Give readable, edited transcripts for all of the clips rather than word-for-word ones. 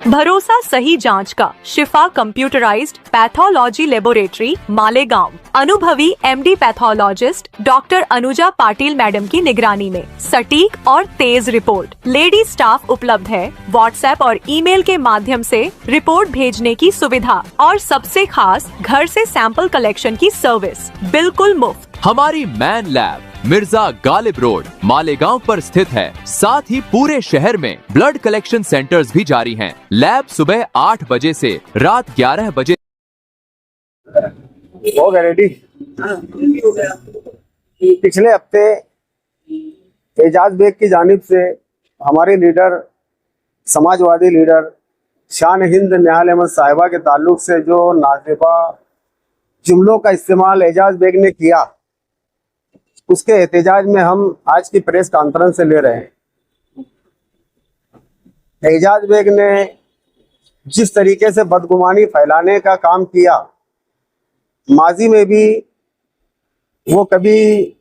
भरोसा सही जांच का शिफा कंप्यूटराइज्ड पैथोलॉजी लेबोरेटरी मालेगांव अनुभवी MD pathologist doctor Anuja Patil madam की निगरानी में सटीक और तेज रिपोर्ट। लेडी स्टाफ उपलब्ध है। व्हाट्सएप और ईमेल के माध्यम से रिपोर्ट भेजने की सुविधा और सबसे खास घर से सैंपल कलेक्शन की सर्विस बिल्कुल मुफ्त। हमारी man lab Mirza Ghalib road Malegaon पर स्थित है। साथ ही पूरे शहर में ब्लड कलेक्शन सेंटर्स भी जारी हैं। लैब सुबह 8 बजे से रात 11 बजे। हो गया रेडी। पिछले हफ्ते एजाज बेग की जानिब से हमारे लीडर समाजवादी लीडर शान हिंद निहाल अहमद साहिबा के ताल्लुक से जो नाज़ेबा जुमलों का इस्तेमाल एजाज बेग ने किया, उसके एहतजाज में हम आज की प्रेस कॉन्फ्रेंस से ले रहे हैं। एजाज बेग ने जिस तरीके से बदगुमानी फैलाने का काम किया, माजी में भी वो कभी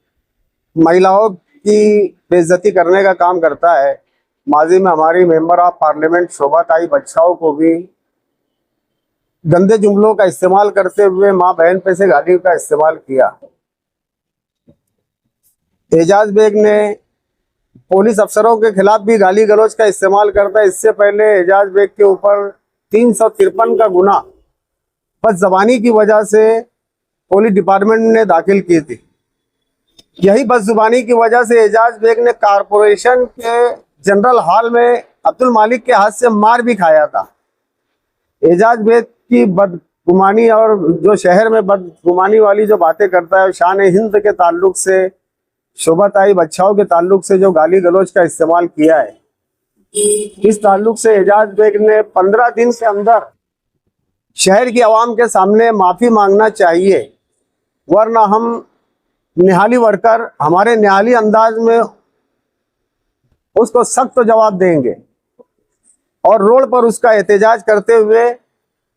महिलाओं की बेइज्जती करने का काम करता है। माजी में हमारी मेंबर ऑफ पार्लियामेंट शोभा ताई बच्चाओं को भी गंदे जुमलों का इस्तेमाल करते हुए माँ बहन पे से गाली का इस्तेमाल किया। एजाज बेग ने पुलिस अफसरों के खिलाफ भी गाली गलौज का इस्तेमाल करता है। इससे पहले एजाज बेग के ऊपर 353 का गुना बदज़बानी की वजह से पुलिस डिपार्टमेंट ने दाखिल की थी। यही बदजुबानी की वजह से एजाज बेग ने कारपोरेशन के जनरल हॉल में अब्दुल मालिक के हाथ से मार भी खाया था। एजाज बेग की बदगुमानी और जो शहर में बदगुमानी वाली जो बातें करता है, शान हिंद के ताल्लुक से, शोभा ताई बच्चाओं के ताल्लुक से जो गाली गलौज का इस्तेमाल किया है, इस ताल्लुक से एजाज बेग ने 15 दिन के अंदर शहर की आवाम के सामने माफ़ी मांगना चाहिए, वरना हम निहाली वर्कर हमारे निहाली अंदाज में उसको सख्त जवाब देंगे और रोड पर उसका एहतजाज करते हुए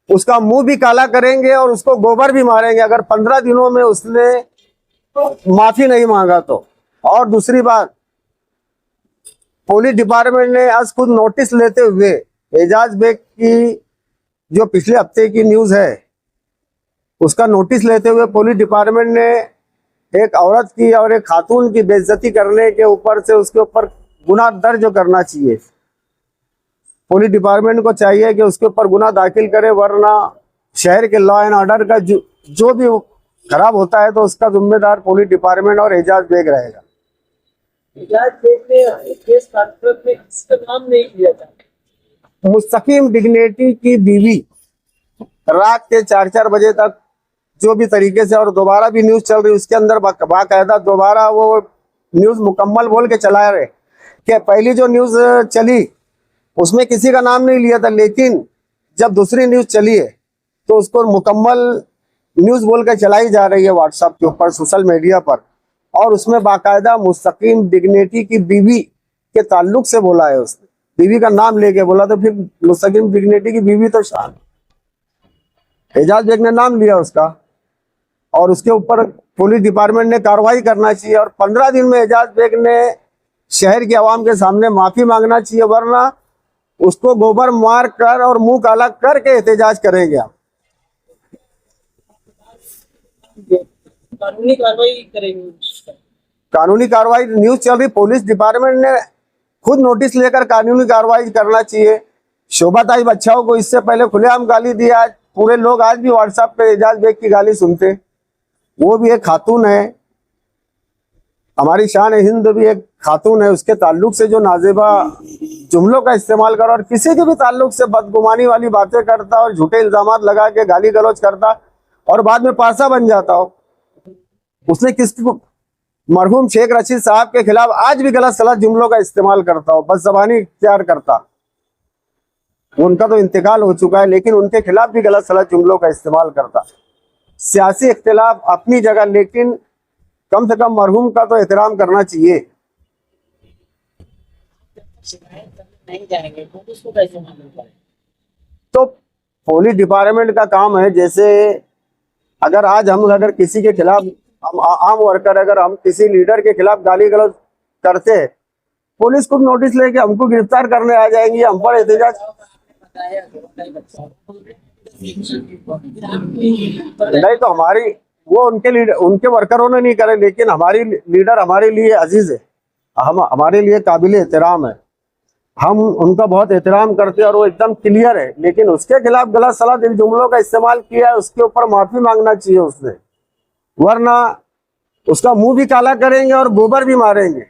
उसका मुंह भी काला करेंगे और उसको गोबर भी मारेंगे अगर 15 दिनों में उसने माफी नहीं मांगा तो। और दूसरी बात, पुलिस डिपार्टमेंट ने आज खुद नोटिस लेते हुए एजाज बेग की जो पिछले हफ्ते की न्यूज़ है, उसका नोटिस लेते हुए पुलिस डिपार्टमेंट ने एक औरत की और एक खातून की बेइज्जती करने के ऊपर से उसके ऊपर गुनाह दर्ज करना चाहिए। पुलिस डिपार्टमेंट को चाहिए कि उसके ऊपर गुनाह दाखिल करे, वरना शहर के लॉ एंड ऑर्डर का जो भी खराब होता है तो उसका जिम्मेदार पुलिस डिपार्टमेंट और एजाज बेग रहेगा। एजाज बेग ने केस कॉन्फ्रेंस में इसका नाम नहीं लिया था। मुस्तकीम डिग्नेटी की बीवी रात के 4-4 बजे तक जो भी तरीके से, और दोबारा भी न्यूज़ चल रही, उसके अंदर बाकायदा दोबारा वो न्यूज़ मुकम्मल बोल के चला रहे कि पहली जो न्यूज़ चली उसमें किसी का नाम नहीं लिया था, लेकिन जब दूसरी न्यूज़ चली है तो उसको मुकम्मल न्यूज़ बोल कर चलाई जा रही है व्हाट्सएप के ऊपर, सोशल मीडिया पर, और उसमें बाकायदा मुस्तकीम डिग्नेटी की बीवी के ताल्लुक से बोला है। उसने बीवी का नाम लेके बोला, तो फिर मुस्तकीम डिग्नेटी की बीवी तो शान, एजाज बेग ने नाम लिया उसका, और उसके ऊपर पुलिस डिपार्टमेंट ने कार्रवाई करना चाहिए और 15 दिन में एजाज बेग ने शहर की आवाम के सामने माफ़ी मांगना चाहिए, वरना उसको गोबर मार कर और मुंह काला करके एहतजाज करेंगे हम। कानूनी कार्रवाई करेंगे। कानूनी कार्रवाई न्यूज़ चल रही, पुलिस डिपार्टमेंट ने खुद नोटिस लेकर कानूनी कार्रवाई करना चाहिए। शोभा ताई बच्चाओं को इससे पहले खुलेआम गाली दी, आज पूरे लोग आज भी व्हाट्सएप पे एजाज बेग की गाली सुनते। वो भी एक खातून है, हमारी शान हिंद भी एक खातून है, उसके ताल्लुक से जो नाज़ेबा जुमलों का इस्तेमाल कर और किसी के भी ताल्लुक से बदगुमानी वाली बातें करता और झूठे इल्जामात लगा के गाली गलौज करता और बाद में पासा बन जाता हो। उसने किसको, मरहूम शेख रशीद साहब के खिलाफ आज भी गलत सलत जुमलों का इस्तेमाल करता हो, बदज़बानी इख्तियार करता। उनका तो इंतकाल हो चुका है, लेकिन उनके खिलाफ भी गलत सलत जुमलों का इस्तेमाल करता। सियासी इख्तिलाफ अपनी जगह, लेकिन कम से कम मरहूम का तो एहतराम करना चाहिए। नहीं जाएंगे तो उसको कैसे मालूम पड़े? तो पुलिस डिपार्टमेंट का काम है, जैसे अगर आज हम अगर किसी के खिलाफ, हम आम वर्कर अगर हम किसी लीडर के खिलाफ गाली गलौज करते, पुलिस को नोटिस लेके हमको गिरफ्तार करने आ जाएंगी, हम पर एहतजाज बताया नहीं नहीं तो हमारी वो उनके लीडर उनके वर्करों ने नहीं करे, लेकिन हमारी लीडर हमारे लिए अजीज है, हम हमारे लिए काबिल एहतराम है, हम उनका बहुत एहतराम करते हैं और वो एकदम क्लियर है। लेकिन उसके खिलाफ गलत सलाह दिल जुमलों का इस्तेमाल किया है, उसके ऊपर माफी मांगना चाहिए उसने, वरना उसका मुंह भी काला करेंगे और गोबर भी मारेंगे।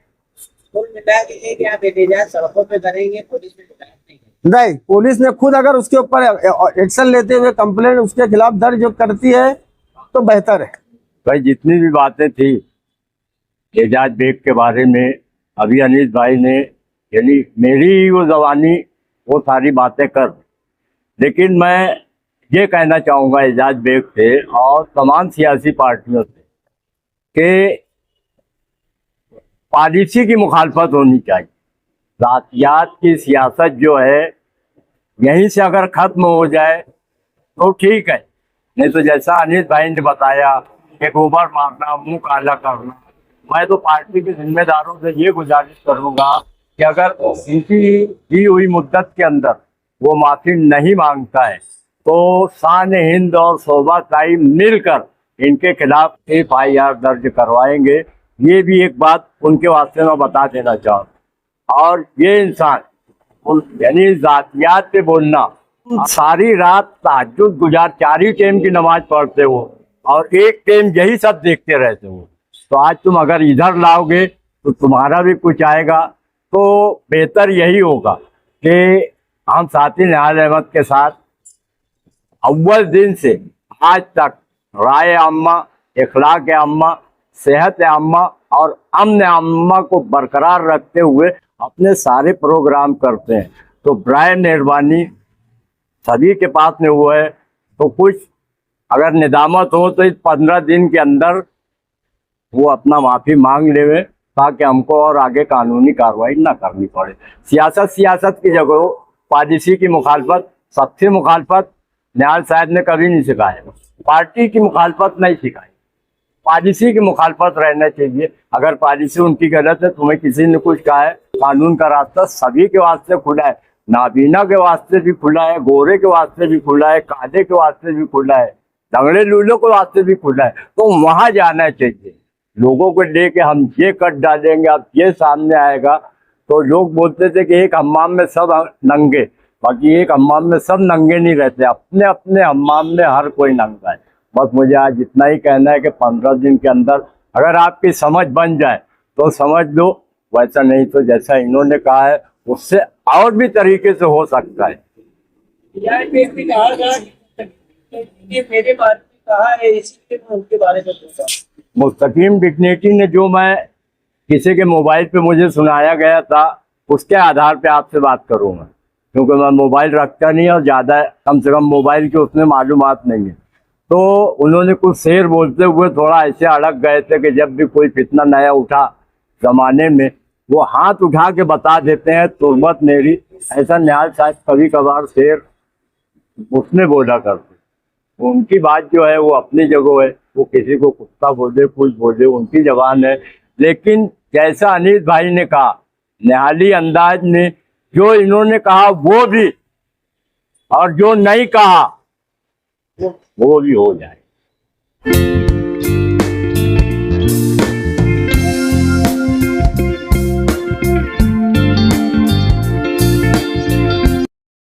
कुल मिला के क्या बेतजाज सड़कों पे करेंगे, पुलिस में शिकायत नहीं करेंगे। नहीं, पुलिस ने खुद अगर उसके ऊपर एक्शन लेते हुए कंप्लेंट उसके खिलाफ दर्ज करती है तो बेहतर है। भाई जितनी भी बातें थी एजाज बेग के बारे में, अभी अनीस भाई ने यानी मेरी ही वो जवानी वो सारी बातें कर, लेकिन मैं ये कहना चाहूँगा एजाज बेग से और तमाम सियासी पार्टियों से कि पॉलिसी की मुखालफत होनी चाहिए। जातियात की सियासत जो है यहीं से अगर खत्म हो जाए तो ठीक है, नहीं तो जैसा अनीस भाई ने बताया कि गोबर मारना, मुंह काला करना, मैं तो पार्टी के जिम्मेदारों से ये गुजारिश करूंगा कि अगर इनकी दी हुई मुद्दत के अंदर वो माफी नहीं मांगता है तो शान हिंद और शोभा टाइम मिलकर इनके खिलाफ FIR दर्ज करवाएंगे। ये भी एक बात उनके वास्ते मैं बता देना चाहूँ। और ये इंसान यानी जातियात पे बोलना, सारी रात तहज्जुद गुजार 4 ही टाइम की नमाज पढ़ते हो और एक टाइम यही सब देखते रहते हो, तो आज तुम अगर इधर लाओगे तो तुम्हारा भी कुछ आएगा। तो बेहतर यही होगा कि हम साथी निहाल अहमद के साथ अव्वल दिन से आज तक राय आम्मा, इखलाक आम्मा, सेहत आम्मा और अमन आम्मा को बरकरार रखते हुए अपने सारे प्रोग्राम करते हैं। तो बराए मेहरबानी सभी के पास में हुआ है, तो कुछ अगर निदामत हो तो इस 15 दिन के अंदर वो अपना माफ़ी मांग लेवे ताकि हमको और आगे कानूनी कार्रवाई ना करनी पड़े। सियासत की जगह पॉलिसी की मुखालफत, सबसे मुखालफत निहाल साहब ने कभी नहीं सिखाया, पार्टी की मुखालफत नहीं सिखाई, पॉलिसी की मुखालफत रहना चाहिए। अगर पॉलिसी उनकी गलत है, तुम्हें किसी ने कुछ कहा है, कानून का रास्ता सभी के वास्ते खुला है, नाबीना के वास्ते भी खुला है, गोरे के वास्ते भी खुला है, काले के वास्ते भी खुला है, लंगड़े लूलों के वास्ते भी खुला है। तो वहां जाना चाहिए। लोगों को लेके हम ये कट डालेंगे, अब ये सामने आएगा, तो लोग बोलते थे कि एक हम्माम में सब नंगे, बाकी एक हम्माम में सब नंगे नहीं रहते, अपने अपने हम्माम में हर कोई नंगा है। बस मुझे आज इतना ही कहना है कि 15 दिन के अंदर अगर आपकी समझ बन जाए तो समझ लो, वैसा नहीं तो जैसा इन्होंने कहा है उससे और भी तरीके से हो सकता है। यार व्यक्ति कहा था कि मेरे बारे में कहा है, इसलिए मैं उनके बारे में पूछा। मुस्तकीम डिग्निटी ने जो मैं किसी के मोबाइल पे मुझे सुनाया गया था उसके आधार पे आपसे बात करूँगा, क्योंकि मैं मोबाइल रखता नहीं और ज़्यादा कम से कम मोबाइल के उसमें मालूमात नहीं है। तो उन्होंने कुछ शेर बोलते हुए थोड़ा ऐसे अड़क गए थे कि जब भी कोई फितना नया उठा ज़माने में वो हाथ उठा के बता देते हैं तुरबत मेरी, ऐसा निहाल साहब कभी कभार शेर उसने बोला करते। उनकी बात जो है वो अपनी जगह है, वो किसी को कुत्ता बोले कुछ बोले उनकी जबान है, लेकिन जैसा अनीस भाई ने कहा निहाली अंदाज में जो इन्होंने कहा वो भी और जो नहीं कहा वो भी हो जाए।